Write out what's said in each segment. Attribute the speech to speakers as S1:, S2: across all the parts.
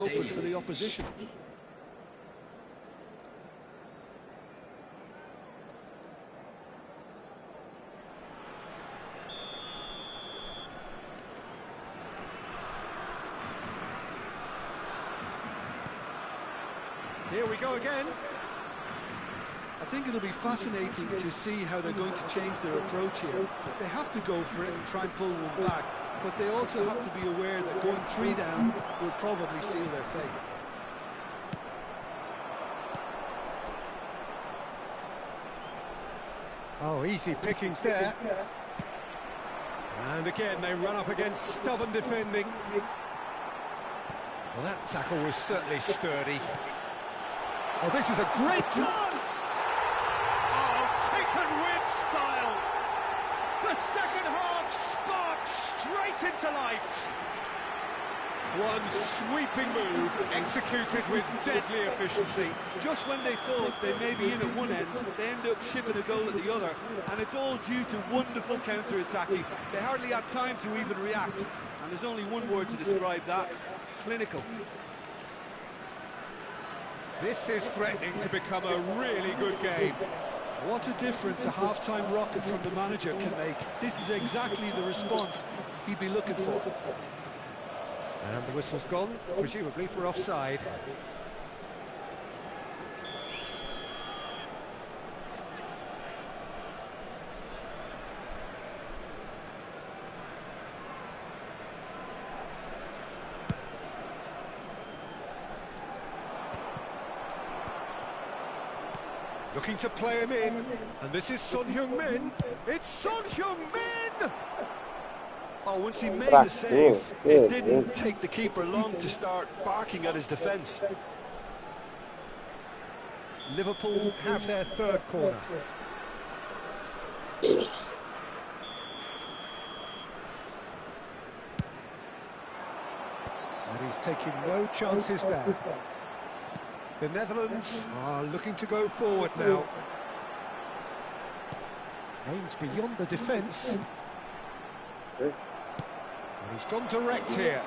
S1: open for the opposition.
S2: Here we go again.
S1: I think it'll be fascinating to see how they're going to change their approach here. They have to go for it and try and pull one back, but they also have to be aware that going 3 down will probably seal their fate.
S2: Oh, easy pickings there. And again, they run up against stubborn defending. Well, that tackle was certainly sturdy. Oh, this is a great chance! Oh, taken with style! The second half sparked straight into life! One sweeping move, executed with deadly efficiency.
S1: Just when they thought they may be in at one end, they end up shipping a goal at the other, and it's all due to wonderful counter-attacking. They hardly had time to even react, and there's only one word to describe that: clinical.
S2: This is threatening to become a really good game.
S1: What a difference a half-time rocket from the manager can make. This is exactly the response he'd be looking for.
S2: And the whistle's gone, presumably for offside. Looking to play him in, and this is Son Heung-min. It's Son Heung-min!
S1: Oh, once he made the save, it didn't take the keeper long to start barking at his defence.
S2: Liverpool have their third corner. And he's taking no chances there. The Netherlands are looking to go forward now. Aims beyond the defence. And he's gone direct here.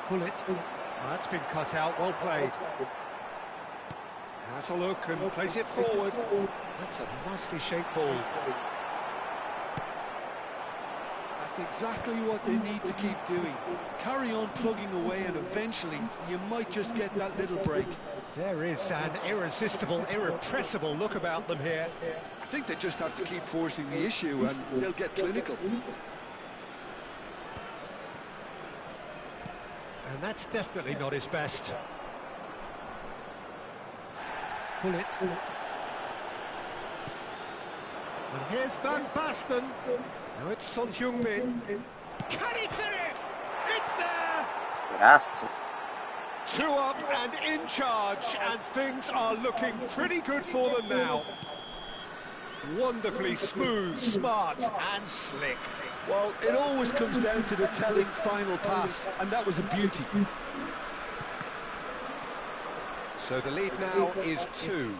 S2: Bullet. That's been cut out, well played. Has a look and plays it forward. That's a nicely shaped ball.
S1: That's exactly what they need to keep doing. Carry on plugging away, and eventually you might just get that little break.
S2: There is an irresistible, irrepressible look about them here.
S1: I think they just have to keep forcing the issue and they'll get clinical.
S2: And that's definitely not his best. Bullet. And here's Van Basten. Now it's Son Heung-min. Can he finish? It's there!
S3: Graça.
S2: 2 up and in charge, and things are looking pretty good for them now. Wonderfully smooth, smart and slick.
S1: Well, it always comes down to the telling final pass, and that was a beauty.
S2: So the lead now is 2.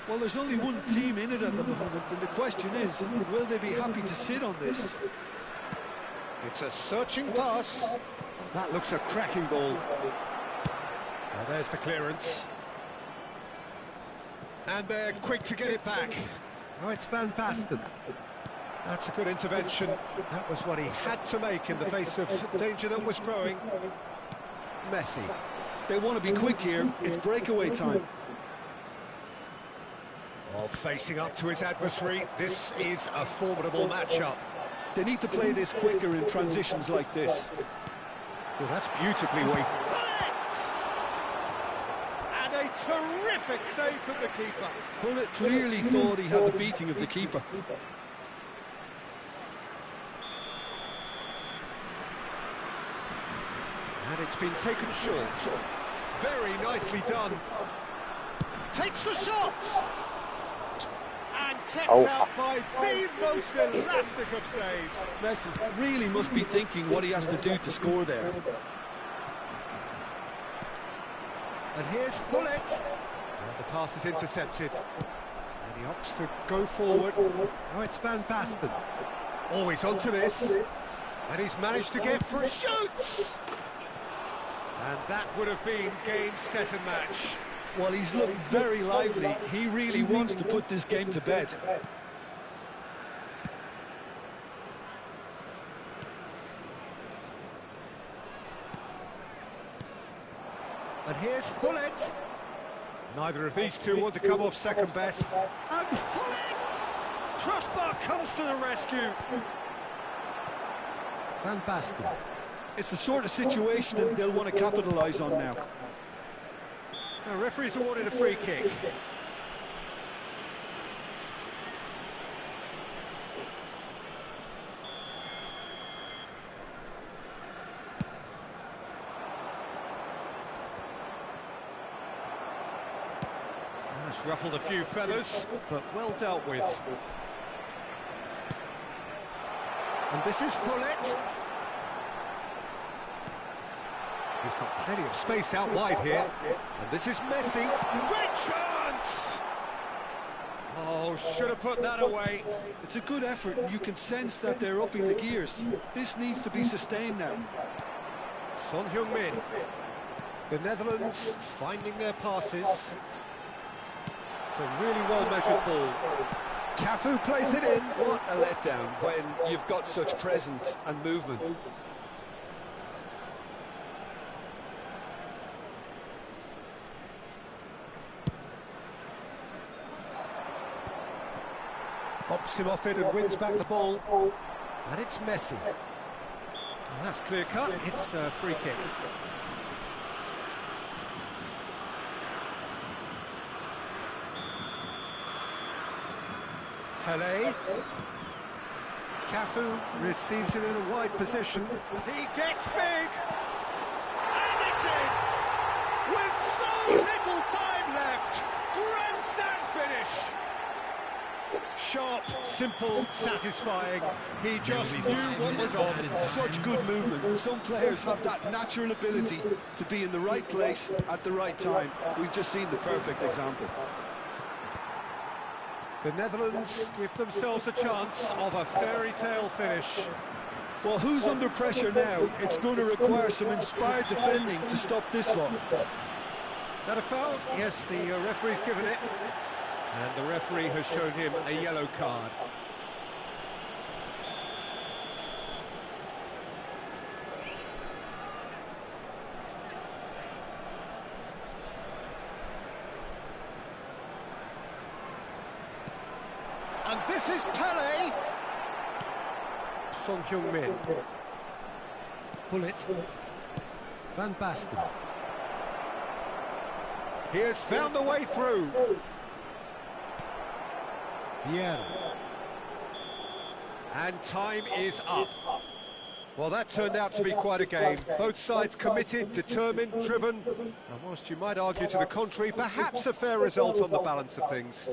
S1: Well, there's only one team in it at the moment, and the question is, will they be happy to sit on this?
S2: It's a searching pass. That looks a cracking ball. Well, there's the clearance. And they're quick to get it back. Now it's Van Basten. That's a good intervention. That was what he had to make in the face of danger that was growing. Messi.
S1: They want to be quick here. It's breakaway time.
S2: Oh, facing up to his adversary, this is a formidable matchup.
S1: They need to play this quicker in transitions like this.
S2: Well, that's beautifully weighted. And a terrific save from the keeper.
S1: Bullet clearly thought he had the beating of the keeper.
S2: And it's been taken short. Very nicely done. Takes the shot. And kept out by the most elastic of saves.
S1: Messi really must be thinking what he has to do to score there.
S2: And here's Bullet. And the pass is intercepted. And he opts to go forward. Now it's Van Basten. Oh, he's onto this. And he's managed to get for a shoot! And that would have been game, set and match.
S1: Well, he's looked very lively. He really wants to put this game to bed.
S2: And here's Hullet. Neither of these two want to come off second best. And Hullet! Crossbar comes to the rescue. Van Basten.
S1: It's the sort of situation that they'll want to capitalise on now.
S2: The referee's awarded a free kick. That's ruffled a few feathers, but well dealt with. And this is Hullet. He's got plenty of space out wide here. And this is Messi. Great chance! Oh, should have put that away.
S1: It's a good effort, and you can sense that they're upping the gears. This needs to be sustained now.
S2: Son Heung-min. The Netherlands finding their passes. It's a really well-measured ball. Cafu plays it in.
S1: What a letdown when you've got such presence and movement.
S2: Bumps him off it and wins back the ball. And it's Messi. Well, that's clear cut. It's a free kick. Pelé. Cafu receives it in a wide position. He gets big. And it's in. With so little time left. Grandstand finish. Sharp, simple, satisfying. He just knew what was on.
S1: Such good movement. Some players have that natural ability to be in the right place at the right time. We've just seen the perfect example.
S2: The Netherlands give themselves a chance of a fairy tale finish.
S1: Well, who's under pressure now? It's going to require some inspired defending to stop this lot.
S2: That a foul? Yes, the referee's given it. And the referee has shown him a yellow card. And this is Pelé. Son Heung-min. Hullet. Van Basten. He has found the way through. Yeah. And time is up. Well, that turned out to be quite a game. Both sides committed, determined, driven. And whilst you might argue to the contrary, perhaps a fair result on the balance of things.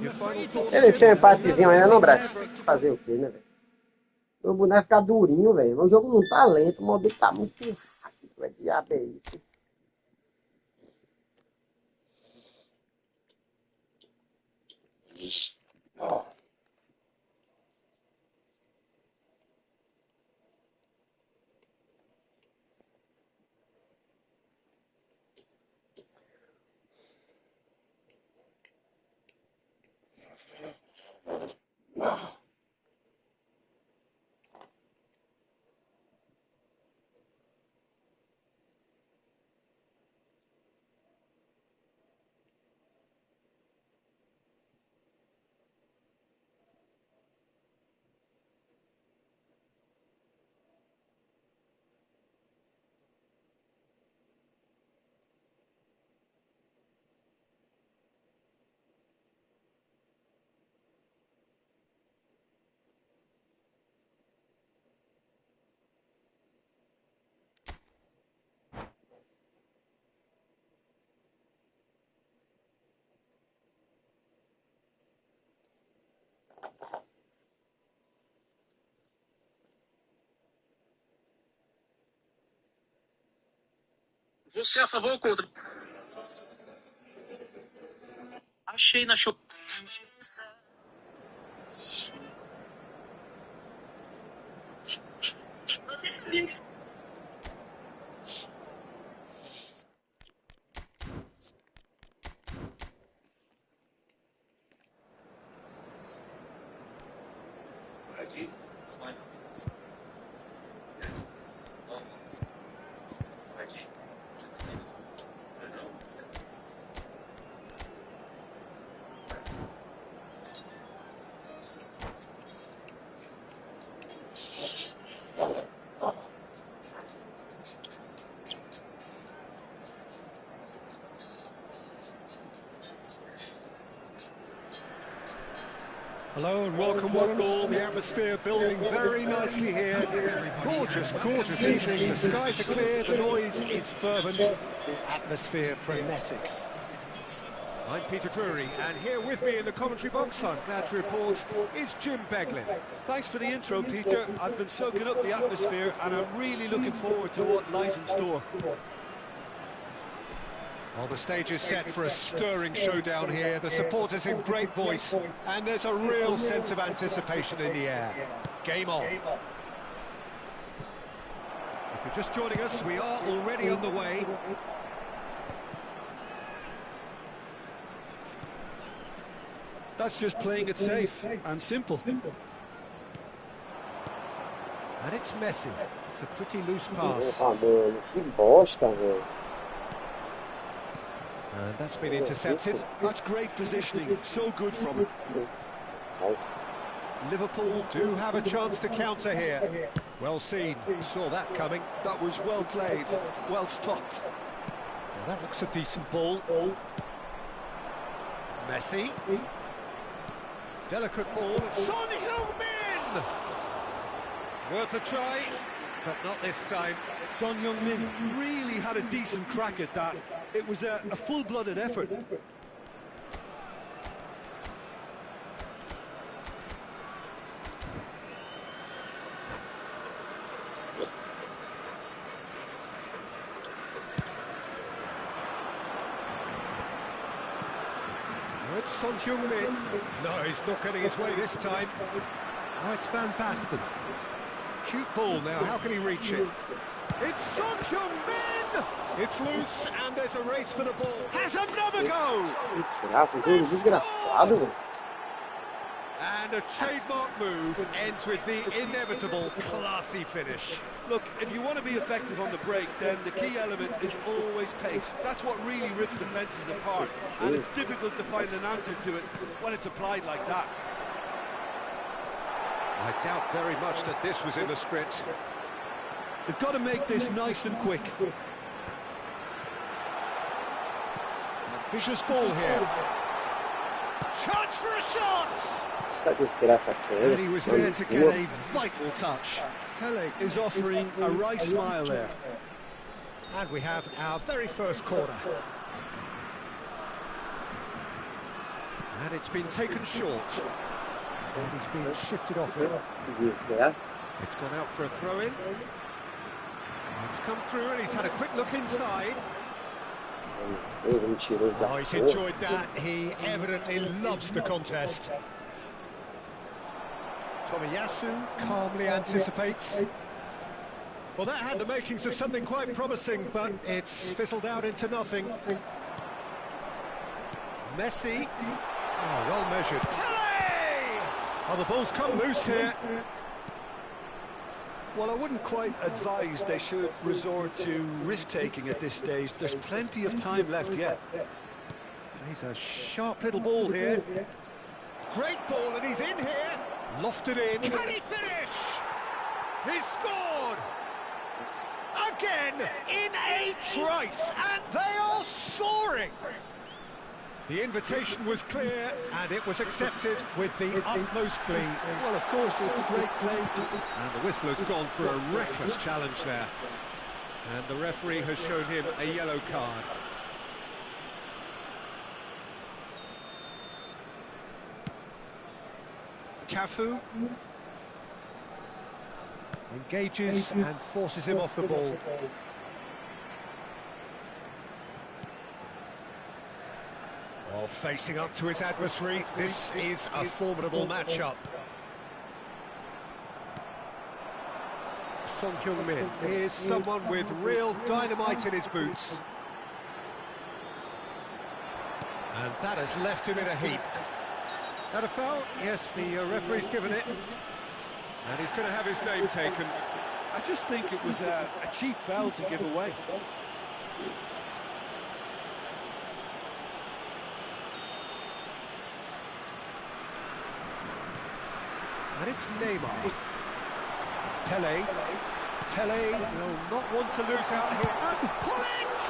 S2: Your final thoughts?
S3: Mereceu um empatezinho ainda no Brasil. Fazer o quê, né, velho? O boneco ficar durinho, velho. O jogo não tá lento, o modelo tá muito rápido. Que diabo é isso? Oh.
S4: Você é a favor ou contra? Achei na show.
S2: Hello and welcome one and all. The atmosphere building very nicely here. Gorgeous, gorgeous evening. The skies are clear, the noise is fervent, the atmosphere frenetic. I'm Peter Drury, and here with me in the commentary box, I'm glad to report, is Jim Beglin.
S1: Thanks for the intro, Peter. I've been soaking up the atmosphere, and I'm really looking forward to what lies in store.
S2: Well, the stage is set for a stirring showdown here. The supporters in great voice, and there's a real sense of anticipation in the air. Game on. If you're just joining us, we are already underway.
S1: That's just playing it safe and simple.
S2: And it's Messi. It's a pretty loose pass.
S3: Ah, mano, que bosta, velho.
S2: And that's been intercepted.
S1: That's great positioning, so good from him.
S2: Liverpool do have a chance to counter here. Well seen, saw that coming.
S1: That was well played, well stopped.
S2: Well, that looks a decent ball. Messi. Delicate ball. Son Heung-min! Worth a try, but not this time.
S1: Son Heung-min really had a decent crack at that. It was a full-blooded effort.
S2: It's Son Heung-min. No, he's not getting his way this time. Oh, it's Van Basten. Cute ball now, how can he reach it? It's Son Heung-min! It's loose, and there's a race for the ball. Has another go!
S3: Desgraça, jogo desgraçado, velho.
S2: And a trademark move ends with the inevitable classy finish.
S1: Look, if you want to be effective on the break, then the key element is always pace. That's what really rips defences apart, and it's difficult to find an answer to it when it's applied like that.
S2: I doubt very much that this was in the script.
S1: They've got to make this nice and quick.
S2: Vicious ball here. Chance for a shot!
S3: Essa desgraça
S1: And he was there to get
S3: feia.
S1: a vital touch. Pele is offering a right smile there.
S2: And we have our very first corner. And it's been taken short. And he's been shifted off it.
S3: Desgraça.
S2: It's gone out for a throw-in. It's come through and he's had a quick look inside.
S3: Mentiroso da
S2: Oh, he's
S3: porra.
S2: enjoyed that. He evidently loves the contest. Tomiyasu calmly anticipates. Well, that had the makings of something quite promising, but it's fizzled out into nothing. Messi. Oh, well measured. Pele! Oh, the ball's come loose here.
S1: Well, I wouldn't quite advise they should resort to risk-taking at this stage. There's plenty of time left yet.
S2: He's a sharp little ball here. Great ball, and he's in here. Lofted in. Can he finish? He's scored! Again, in a trice, and they are soaring! The invitation was clear, and it was accepted with the utmost glee.
S1: Well, of course, it's great play.
S2: And the whistle has gone for a reckless challenge there. And the referee has shown him a yellow card. Cafu engages and forces him off the ball. Oh, facing up to his adversary, this is a formidable matchup. Son Heung-min is someone with real dynamite in his boots. And that has left him in a heap. Had a foul? Yes, the referee's given it. And he's going to have his name taken.
S1: I just think it was a cheap foul to give away.
S2: And it's Neymar. Tele will not want to lose out here. And pull it!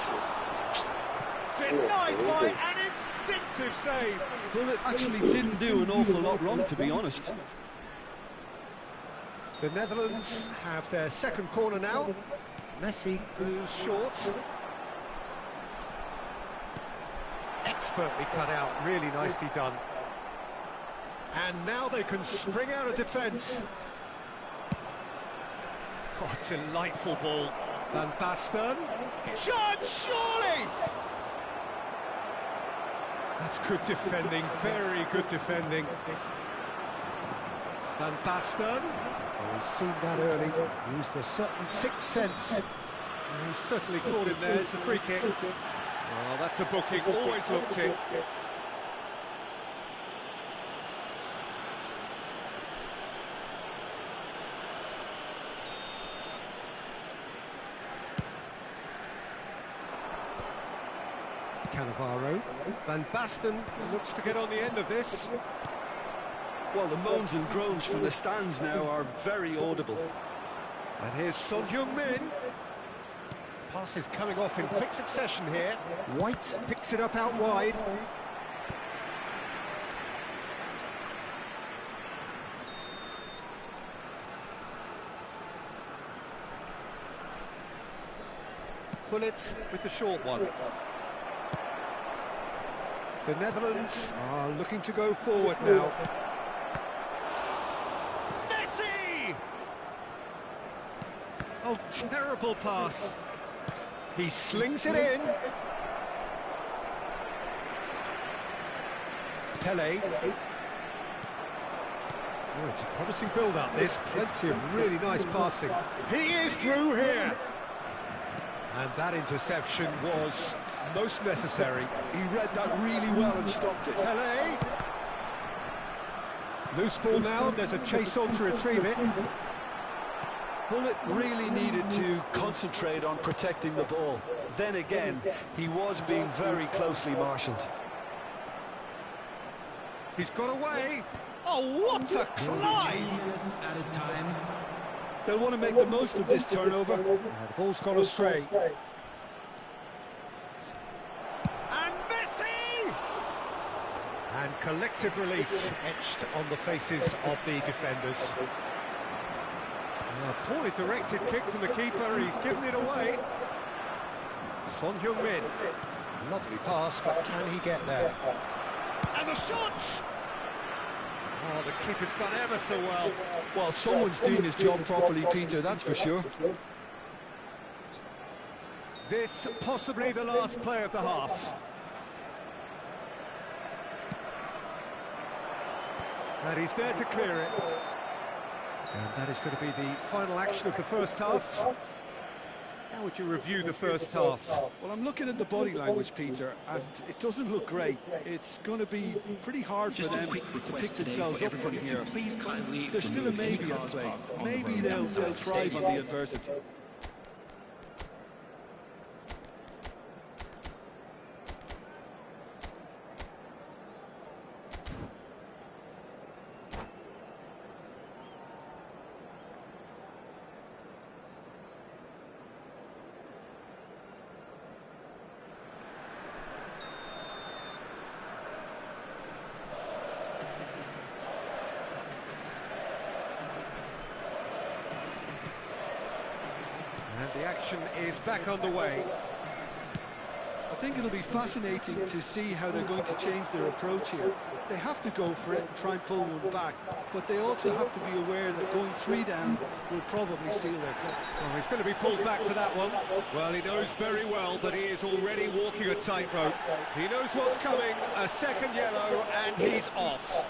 S2: Denied by an instinctive save.
S1: Well, it actually didn't do an awful lot wrong, to be honest.
S2: The Netherlands have their second corner now. Messi goes short. Expertly cut out, really nicely done. And now they can spring out of defence. Oh, delightful ball. Van Basten. Chance, surely! That's good defending, very good defending. Van Basten. Oh, he's seen that early. Used a certain sixth sense. And he's certainly caught him there. It's a free kick. Oh, that's a booking. Always looked it. Cannavaro. Van Basten looks to get on the end of this.
S1: Well, the moans and groans from the stands now are very audible.
S2: And here's Son Heung-min. Pass is coming off in quick succession here. White picks it up out wide. Gullit with the short one. The Netherlands are looking to go forward now. Messi! Oh, terrible pass. He slings it in. Tele. Oh, it's a promising build-up. There's plenty of really nice passing. He is through here. And that interception was most necessary.
S1: He read that really well and stopped it.
S2: Tele. Loose ball now. There's a chase on to retrieve it.
S1: Gullit really needed to concentrate on protecting the ball. Then again, he was being very closely marshalled.
S2: He's got away. Oh, what a climb!
S1: They'll want to make the most of this turnover.
S2: The ball's gone astray. And Messi! And collective relief etched on the faces of the defenders. A poorly directed kick from the keeper, he's given it away. Son Heung-min. Lovely pass, but can he get there? And the shot! Oh, the keeper's done ever so well.
S1: Well, someone's doing his job properly, Peter, that's for sure.
S2: This possibly the last play of the half. And he's there to clear it. And that is going to be the final action of the first half. How would you review the first half?
S1: Well, I'm looking at the body language, Peter, and it doesn't look great. It's going to be pretty hard for them to pick themselves up from here. There's still a maybe at play. Maybe they'll thrive on the adversity.
S2: And the action is back underway.
S1: I think it'll be fascinating to see how they're going to change their approach here. They have to go for it and try and pull one back, but they also have to be aware that going 3 down will probably seal their fate.
S2: Oh, he's going to be pulled back for that one. Well, he knows very well that he is already walking a tightrope. He knows what's coming, a second yellow, and he's off.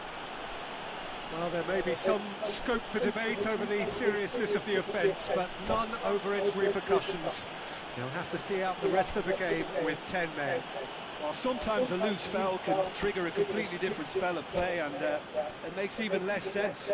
S2: Well, there may be some scope for debate over the seriousness of the offence, but none over its repercussions. He'll have to see out the rest of the game with 10 men.
S1: Well, sometimes a loose foul can trigger a completely different spell of play, and it makes even less sense.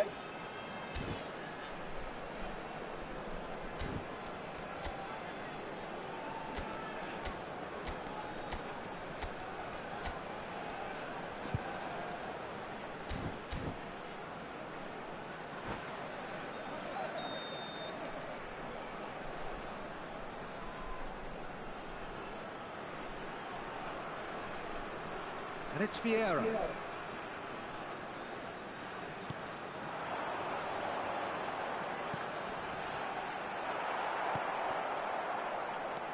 S2: And it's Vieira.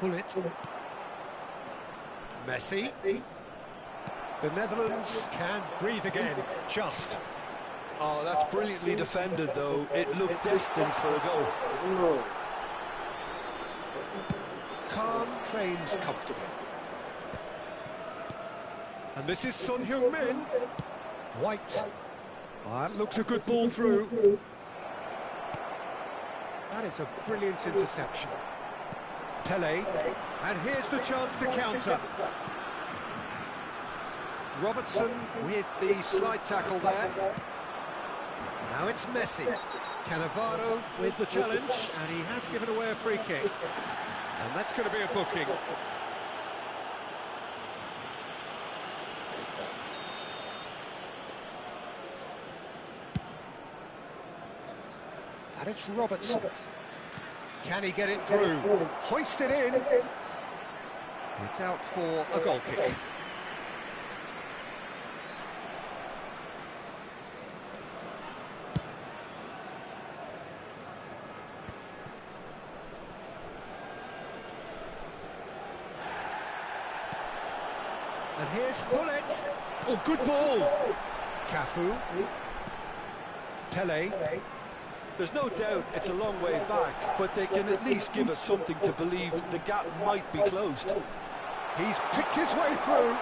S2: Gullit. Messi. The Netherlands can breathe again, just.
S1: Oh, that's brilliantly defended, though. It looked destined for a goal.
S2: Khan claims comfortably. And this is Son Heung-min. White. Oh, that looks a good ball through. That is a brilliant interception. Pele. And here's the chance to counter. Robertson with the slide tackle there. Now it's Messi. Cannavaro with the challenge, and he has given away a free kick. And that's going to be a booking. And it's Robertson. Can he get it through? Hoist it in. It's out for a goal kick. And here's Gullit. Oh, good ball. Cafu. Pele.
S1: There's no doubt it's a long way back, but they can at least give us something to believe the gap might be closed.
S2: He's picked his way through.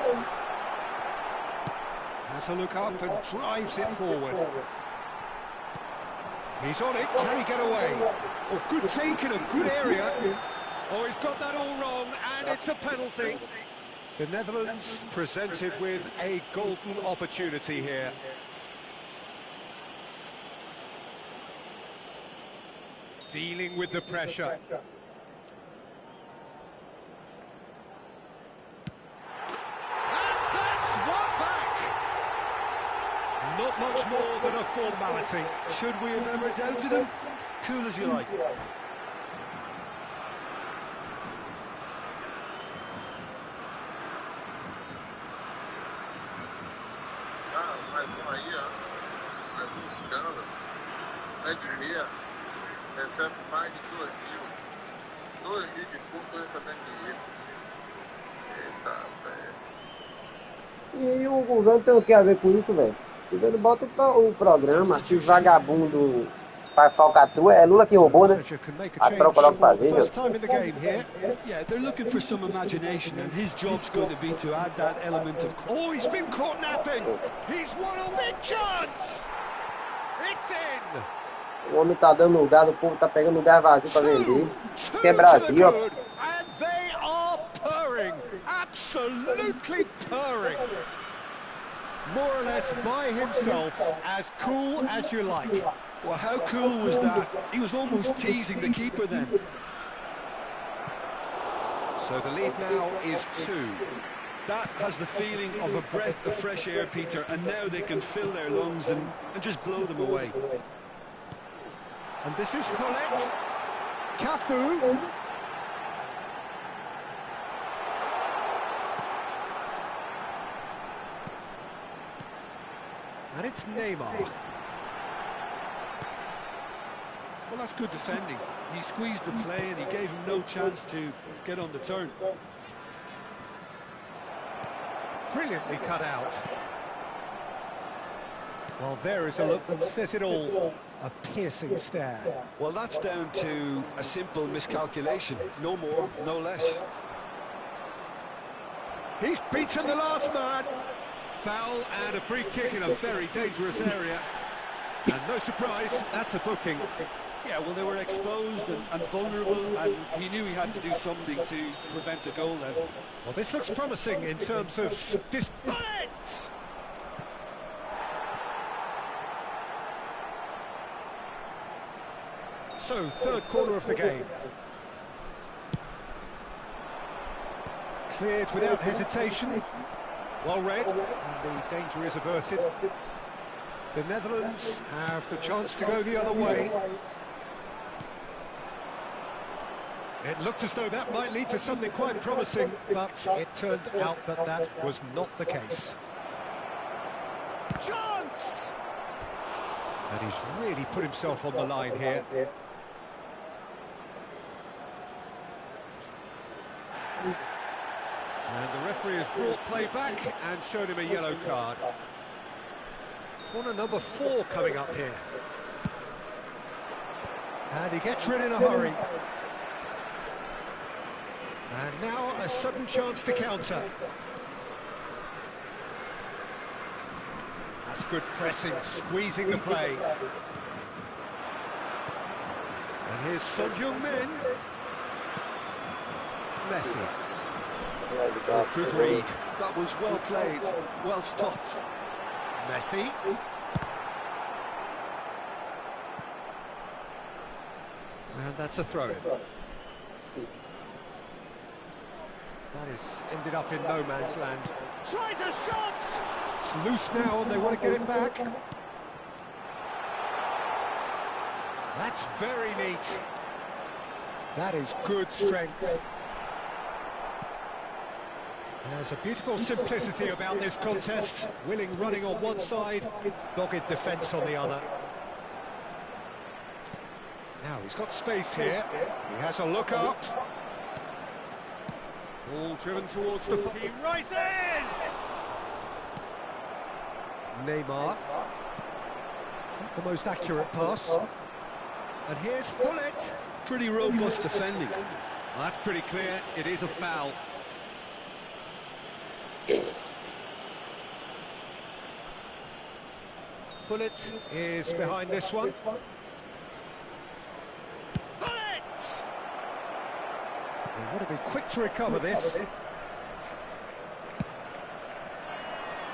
S2: Has a look up and drives it forward. He's on it. Can he get away? Oh, good take in a good area. Oh, he's got that all wrong, and it's a penalty. The Netherlands presented with a golden opportunity here. Dealing with the pressure. And that's one back! Not much more than a formality.
S1: Should we have ever doubted him? Cool as you like.
S4: Recebe mais de 2 mil de fundo recebendo dinheiro. Eita, velho.
S3: E o governo tem o que a ver com isso, velho? O governo bota o programa, que vagabundo faz falcatrua. É Lula que roubou, né? A troca logo fazer,
S1: Yeah, they're looking for some imagination, and his job's going to be to add that element of...
S2: Oh, he's been caught napping! He's won a big chance! It's in!
S3: O homem tá dando lugar, o povo tá pegando lugar vazio pra vender. Que é Brasil, ó.
S2: And they are purring, absolutely purring. More or less by himself, as cool as you like.
S1: Well, how cool was that? He was almost teasing the keeper then.
S2: So the lead now is 2.
S1: That has the feeling of a breath of fresh air, Peter, and now they can fill their lungs and just blow them away.
S2: And this is Gullit. Cafu. And it's Neymar.
S1: Well, that's good defending. He squeezed the play and he gave him no chance to get on the turn.
S2: Brilliantly cut out. Well, there is a look that says it all. A piercing stare.
S1: Well, that's down to a simple miscalculation. No more, no less.
S2: He's beaten the last man. Foul and a free kick in a very dangerous area. And no surprise, that's a booking.
S1: Yeah, well, they were exposed and vulnerable, and he knew he had to do something to prevent a goal then.
S2: Well, this looks promising in terms of this. Bullet! So, third corner of the game. Cleared without hesitation. Well read, and the danger is averted. The Netherlands have the chance to go the other way. It looked as though that might lead to something quite promising, but it turned out that that was not the case. Chance! And he's really put himself on the line here. And the referee has brought play back and shown him a yellow card. Corner number 4 coming up here. And he gets rid in a hurry. And now a sudden chance to counter. That's good pressing, squeezing the play. And here's Son Heung-min. Messi. Oh, good read.
S1: That was well played, well stopped.
S2: Messi. And that's a throw-in. That is ended up in no man's land. Tries a shot! It's loose now and they want to get it back. That's very neat. That is good strength. There's a beautiful simplicity about this contest. Willing running on one side, dogged defence on the other. Now he's got space here. He has a look up. Ball driven towards the... He rises! Neymar. Not the most accurate pass. And here's Hullet.
S1: Pretty robust defending.
S2: Well, that's pretty clear. It is a foul. Hullet is behind this one. Hullet! They want to be quick to recover this.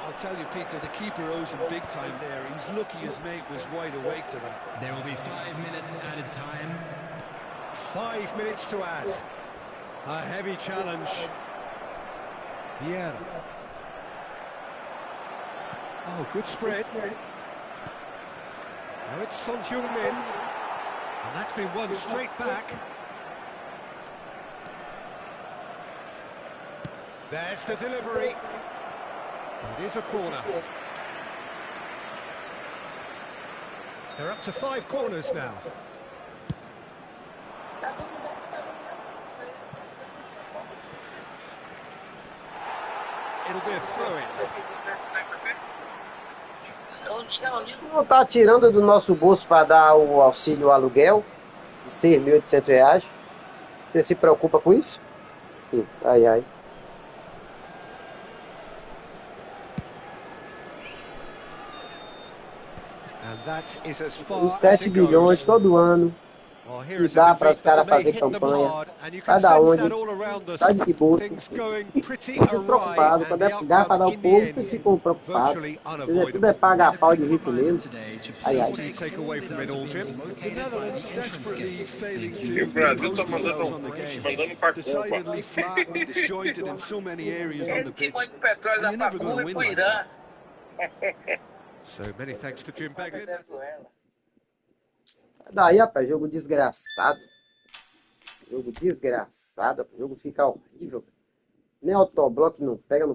S1: I'll tell you, Peter, the keeper owes him big time there. He's lucky his mate was wide awake to that.
S5: There will be 5 minutes added time.
S2: 5 minutes to add. A heavy challenge. Yeah. Oh, good spread. Now it's Son Heung-min. And that's been won straight back. There's the delivery. It is a corner. They're up to 5 corners now. It'll be a throw-in.
S3: Não tá tirando do nosso bolso para dar o auxílio aluguel de R$ 6.800. Você se preocupa com isso? Ai, ai.
S2: And that is as far
S3: Uns
S2: as
S3: 7
S2: it
S3: bilhões
S2: goes.
S3: todo ano.
S2: Well,
S3: E
S2: here is
S3: dá
S2: a
S3: para os
S2: defeat
S3: caras
S2: that may
S3: fazer
S2: hit them
S3: campanha.
S2: hard, and you can
S3: Cada
S2: sense
S3: onde
S2: that all around us.
S3: tá de que bolso.
S2: Things going pretty
S3: Fica
S2: awry,
S3: preocupado.
S2: and
S3: Quando
S2: the
S3: é lugar para dar
S2: outcome
S3: o
S2: in
S3: povo,
S2: the
S3: vocês
S2: end
S3: ficam preocupados.
S2: virtually
S3: Tudo é
S2: unavoidable.
S3: pagar pau de rico mesmo. Ai,
S2: What do
S3: ai.
S2: you take away from it all, Jim?
S1: The Netherlands desperately failing
S4: E
S1: to
S4: o Brasil
S1: impose
S4: tá
S1: themselves on the game.
S4: mandando pra
S1: Decidedly
S4: Cuba.
S1: flat and disjointed in so many areas on the pitch.
S6: Quando o petróleo
S1: And
S6: vai
S1: you're
S6: pra
S1: never going
S6: Cuba
S1: to
S6: e
S1: win
S6: pro
S1: like
S6: Irã.
S1: that.
S2: So many thanks to Jim Beglin.
S6: Venezuela.
S3: Daí, rapaz, jogo desgraçado. Jogo desgraçado. O jogo fica horrível. Nem autobloco não pega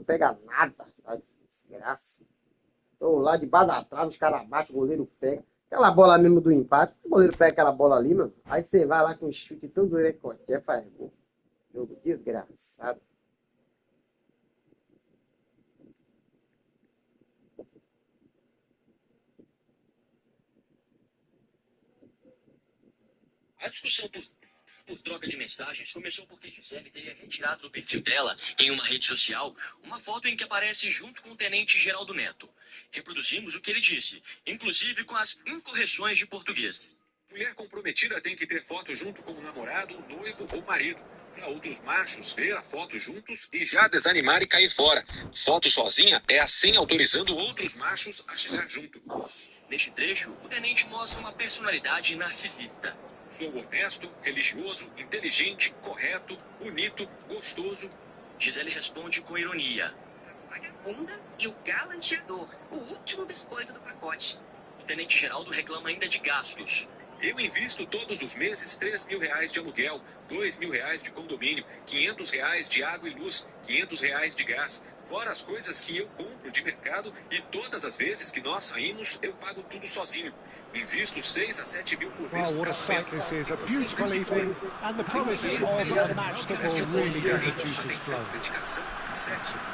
S3: nada, sabe? Desgraça. Tô lá debaixo da trave, os caras abaixo, o goleiro pega. Aquela bola mesmo do empate, o goleiro pega aquela bola ali, mano. Aí você vai lá com um chute tão durecoté, faz gol. Jogo desgraçado.
S6: A discussão do
S7: Por troca de mensagens começou porque Gisele teria retirado do perfil dela, em uma rede social, uma foto em que aparece junto com o tenente Geraldo Neto. Reproduzimos o que ele disse, inclusive com as incorreções de português.
S8: Mulher comprometida tem que ter foto junto com o namorado, noivo ou marido. Para outros machos ver a foto juntos e já desanimar e cair fora. Foto sozinha é assim autorizando outros machos a chegar junto.
S7: Neste trecho, o tenente mostra uma personalidade narcisista.
S8: Sou honesto, religioso, inteligente, correto, bonito, gostoso.
S7: Gisele responde com ironia.
S9: Vagabunda e o galanteador, o último biscoito do pacote.
S7: O tenente Geraldo reclama ainda de gastos.
S8: Eu invisto todos os meses R$ 3.000 de aluguel, R$ 2.000 de condomínio, R$ 500 de água e luz, R$ 500 de gás, fora as coisas que eu compro de mercado e todas as vezes que nós saímos eu pago tudo sozinho. Invisto 6 a 7 mil por mês.
S2: Well, what a sight this is. A beautiful evening and the promise of a match that will really get the juices flowing.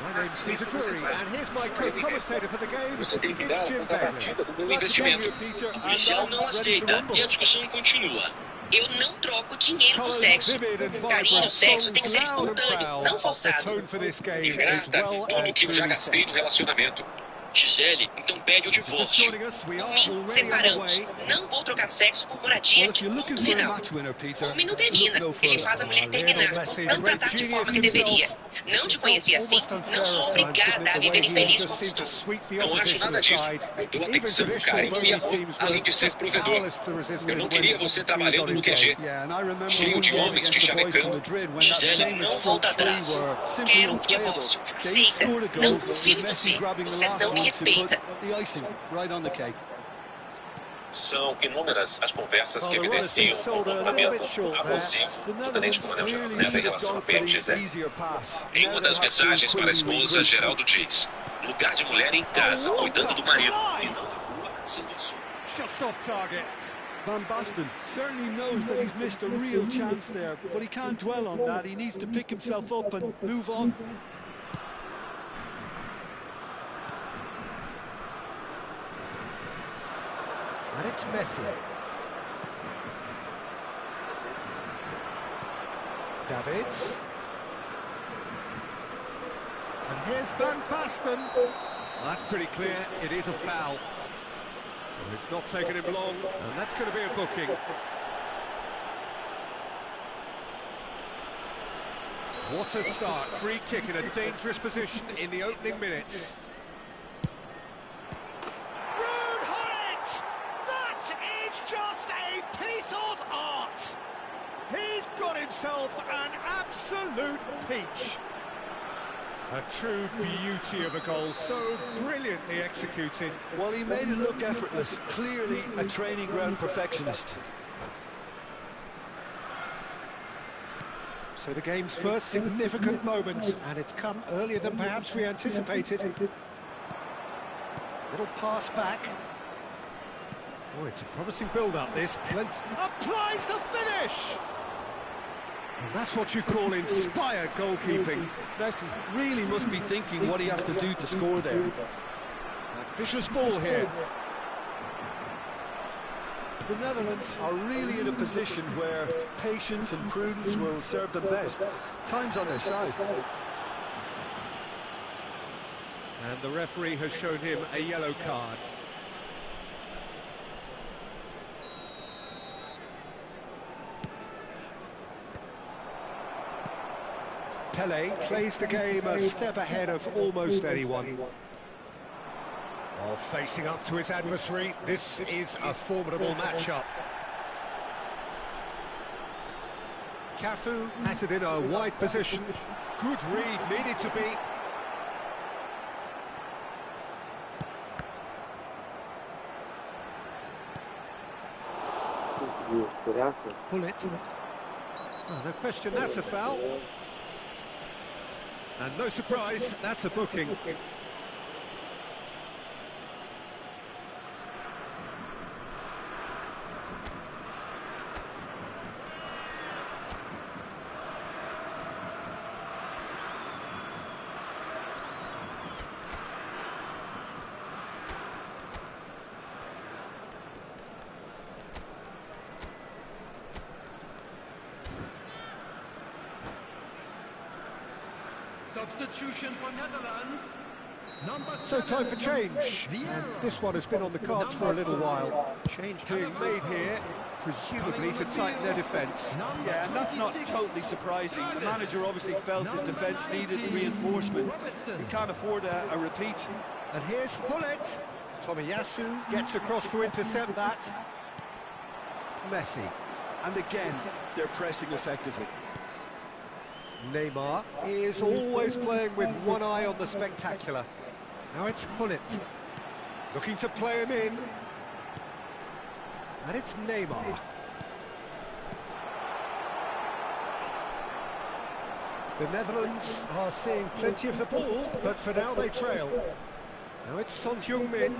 S2: My name's Peter Drury and here's my co-commentator for the game.
S8: Você tem que
S2: It's
S8: dar
S2: Jim
S8: a partida do meu investimento.
S7: O policial não aceita e a discussão continua.
S9: Eu não troco dinheiro por sexo. Carinho, sexo tem que ser espontâneo, não forçado.
S8: Ingrata e tudo que eu já gastei no relacionamento.
S7: Gisele então pede o divórcio.
S9: Separamos. Não vou trocar sexo por moradia.
S1: Well, if you're looking for a match winner, Peter,
S9: Homem não termina.
S1: look no
S9: Ele
S1: further.
S9: faz a mulher terminar. Não tratar de forma que deveria. Não te conheci assim. Não sou obrigada a viver infeliz com costume.
S8: Não acho nada disso. Eu dou atenção, carinho e amor, além de ser provedor. Eu não queria você trabalhando no QG.
S1: Yeah, and I remember
S8: Cheio
S1: one
S8: de
S1: game
S8: homens
S1: against
S8: te
S1: the boys from
S8: chavecando.
S1: Madrid when that
S7: Gisele
S1: famous
S7: não
S1: front
S7: volta
S1: three
S7: atrás.
S1: were simply
S9: Quero um
S1: unplayable.
S9: divórcio.
S1: They
S9: Aceita.
S1: scored a
S9: Não
S1: goal
S9: confio
S1: with
S9: em
S1: Messi
S9: você.
S1: grabbing the
S9: Você
S1: last
S9: não me
S1: one to put
S9: respeita.
S1: the icing right on the cake.
S8: São inúmeras as conversas que
S2: Well, the runners
S8: evidenciam
S2: seem
S8: o
S2: sold a little bit
S8: comportamento
S2: short there.
S8: abusivo
S1: The
S8: do Tenente
S1: Netherlands
S8: Coronel Geraldo
S1: clearly
S8: Neto em
S1: should have
S8: relação
S1: gone
S8: a
S1: for
S8: PM
S1: the
S8: Gisele.
S1: easier pass.
S8: Em
S1: Now
S8: uma
S1: they'll
S8: das
S1: have to
S8: mensagens para a
S1: quickly
S8: esposa,
S1: regroup.
S8: Geraldo diz: lugar de mulher é em casa, cuidando do marido, e não na rua, caçando açúcar.
S2: Just off target.
S1: Van Basten certainly knows that he's missed a real chance there, but he can't dwell on that. He needs to pick himself up and move on.
S2: And it's Messi. Davids. And here's Van Basten. That's pretty clear. It is a foul. Well, it's not taken him long, and that's going to be a booking. What a start. Free kick in a dangerous position in the opening minutes.
S10: That is just a piece of art.
S2: He's got himself an absolute peach. A true beauty of a goal, so brilliantly executed.
S1: Well, he made it look effortless. Clearly a training ground perfectionist.
S2: So the game's first significant moment, and it's come earlier than perhaps we anticipated. Little pass back. Oh, it's a promising build-up, this. Applies the finish! And that's what you call inspired goalkeeping.
S1: Messi really must be thinking what he has to do to score there.
S2: Ambitious ball here.
S1: The Netherlands are really in a position where patience and prudence will serve them best. Time's on their side.
S2: And the referee has shown him a yellow card. Pele plays the game a step ahead of almost anyone. Facing up to his adversary, this is a formidable matchup. Cafu has it in a wide position. Good read, needed to be. Bullet. Oh, no question, that's a foul. And no surprise, that's a booking.
S5: Substitution for Netherlands.
S2: So time for change, and this one has been on the cards for a little while. Change being made here, presumably to tighten their defence.
S1: Yeah, and that's not totally surprising. The manager obviously felt his defence needed reinforcement. He can't afford a repeat.
S2: And here's Hullet. Tomiyasu gets across to intercept that. Messi.
S1: And again, they're pressing effectively.
S2: Neymar is always playing with one eye on the spectacular. Now it's Hullet, looking to play him in. And it's Neymar. The Netherlands are seeing plenty of the ball, but for now they trail. Now it's Son Heung-min.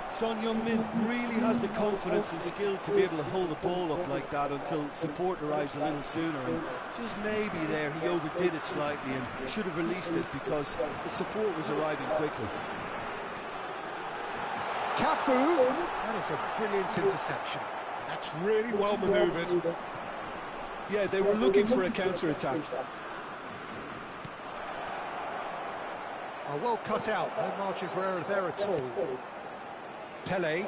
S1: Son Heung-min really has the confidence and skill to be able to hold the ball up like that until support arrives a little sooner. And just maybe there he overdid it slightly and should have released it because the support was arriving quickly.
S2: Cafu! That is a brilliant interception. That's really well manoeuvred.
S1: Yeah, they were looking for a counter-attack.
S2: Oh, well cut out, no margin for error there at all. Pele.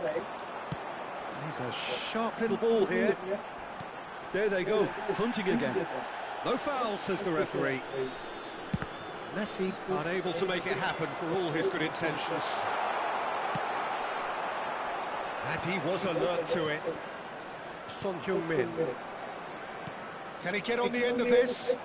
S2: He's a sharp little ball here.
S1: There they go, hunting again.
S2: No foul, says the referee. Messi unable to make it happen for all his good intentions. And he was alert to it. Son Heung-min. Can he get on the end of this?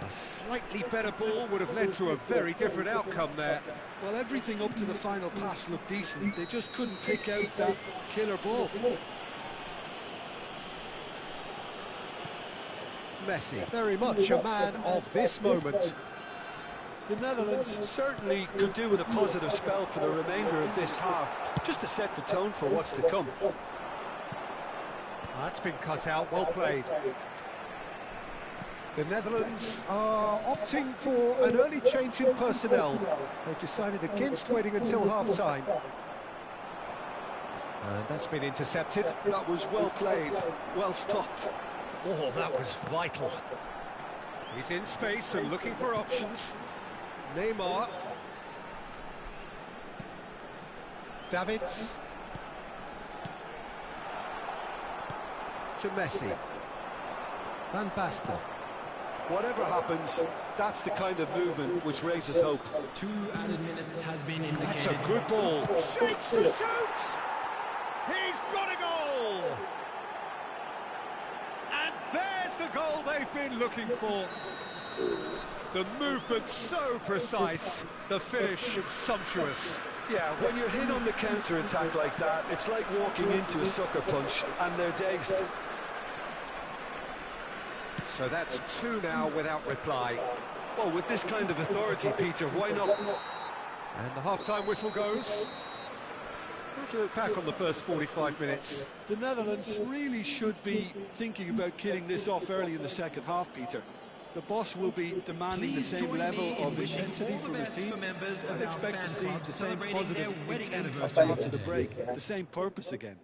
S2: A slightly better ball would have led to a very different outcome there.
S1: Well, everything up to the final pass looked decent. They just couldn't pick out that killer ball.
S2: Messi, very much a man of this moment.
S1: The Netherlands certainly could do with a positive spell for the remainder of this half, just to set the tone for what's to come.
S2: That's been cut out, well played. The Netherlands are opting for an early change in personnel. They've decided against waiting until half-time. And that's been intercepted.
S1: That was well played, well stopped.
S2: Oh, that was vital. He's in space and looking for options. Neymar. Davids. To Messi. Van Basten.
S1: Whatever happens, that's the kind of movement which raises hope.
S5: 2 added minutes has been indicated.
S2: That's a good ball. Shoots to shoot! He's got a goal! And there's the goal they've been looking for. The movement so precise, the finish sumptuous.
S1: Yeah, when you're hit on the counter-attack like that, it's like walking into a sucker punch, and they're dazed.
S2: So that's 2 now without reply.
S1: Well, with this kind of authority, Peter, why not?
S2: And the half-time whistle goes. How do you look back on the first 45 minutes?
S1: The Netherlands really should be thinking about killing this off early in the second half, Peter. The boss will be demanding the same level of intensity from his team. I'd expect to see the same positive intent after the break, the same purpose again.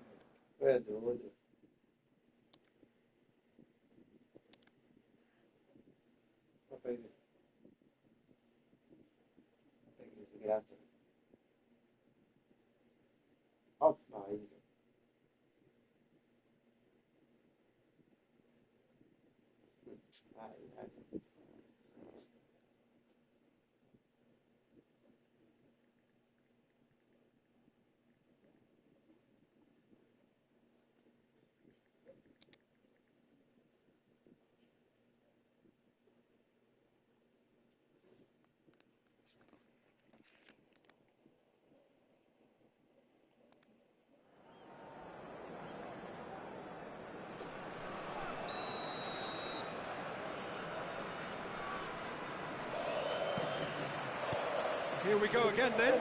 S2: Here we go again then.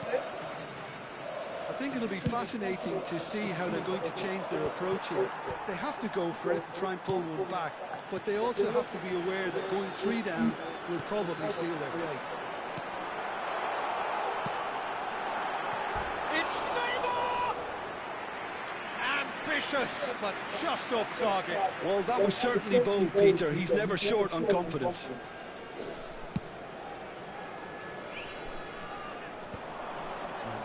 S1: I think it'll be fascinating to see how they're going to change their approach here. They have to go for it and try and pull one back, but they also have to be aware that going 3 down will probably seal their fate.
S2: It's Neymar! And Vicious, but just off target.
S1: Well, that was certainly bold, Peter. He's never short on confidence.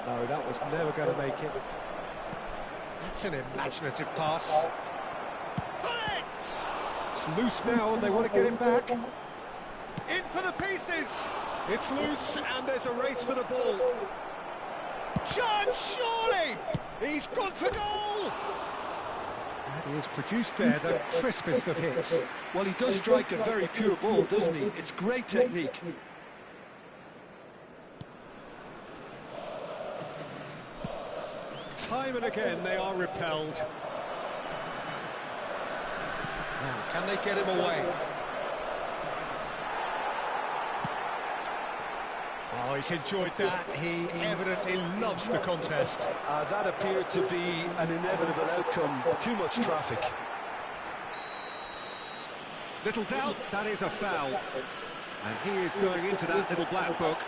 S2: No, that was never going to make it. That's an imaginative pass. It's loose now and they want to get it back. In for the pieces. It's loose and there's a race for the ball. Chance, surely! He's gone for goal! And he has produced there the crispest of hits.
S1: Well, he does strike a very pure ball, doesn't he? It's great technique.
S2: Time and again they are repelled. Now, can they get him away? Oh, he's enjoyed that. He evidently loves the contest.
S1: That appeared to be an inevitable outcome. Too much traffic.
S2: Little doubt, that is a foul. And he is going into that little black book.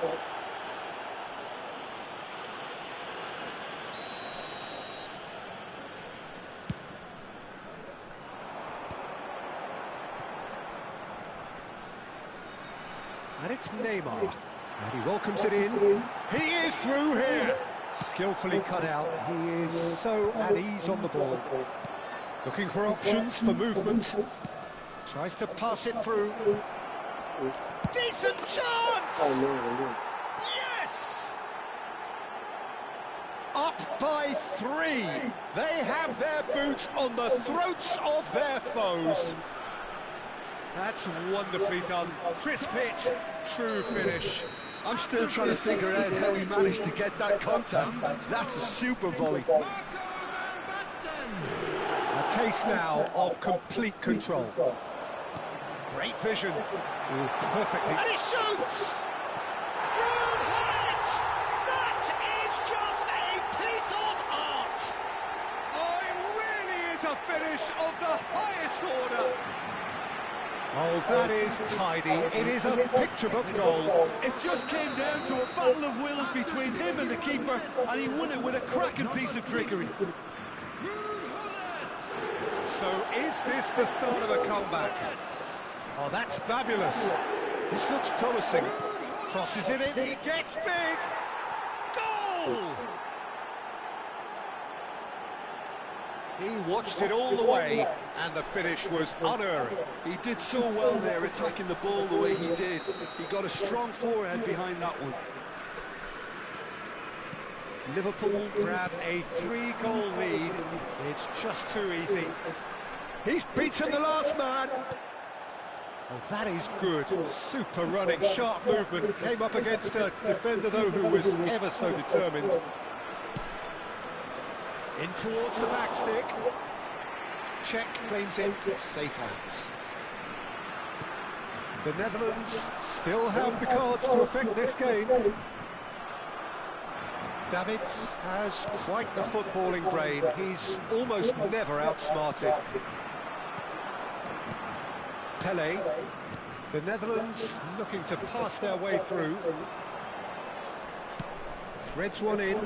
S2: And it's Neymar. And he welcomes it in. He is through here. Skillfully cut out. He is so at ease on the ball. Looking for options for movement. Tries to pass it through. Decent chance! Yes! Up by 3. They have their boots on the throats of their foes. That's wonderfully done. Crisp hit, true finish.
S1: I'm still trying to figure out how he managed to get that contact. That's a super volley.
S2: A case now of complete control. Great vision. Ooh, perfectly. And he shoots!
S10: That is just a piece of art!
S2: Oh, it really is a finish of the highest order. Oh, that is tidy. It is a picture-book goal.
S1: It just came down to a battle of wills between him and the keeper, and he won it with a cracking piece of trickery.
S2: So is this the start of a comeback? Oh, that's fabulous. This looks promising. Crosses it in. He gets big. Goal! He watched it all the way, and the finish was unerring.
S1: He did so well there, attacking the ball the way he did. He got a strong forehead behind that one.
S2: Liverpool grab a 3-goal lead. It's just too easy. He's beaten the last man. Oh, that is good. Super running, sharp movement. Came up against a defender, though, who was ever so determined. In towards the back stick. Czech claims it. Safe hands. The Netherlands still have the cards to affect this game. Davids has quite the footballing brain. He's almost never outsmarted. Pele. The Netherlands looking to pass their way through. Threads one in.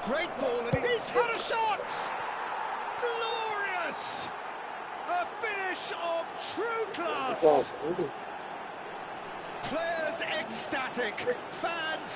S2: Great ball, and he's had a shot! Glorious! A finish of true class! Players ecstatic, fans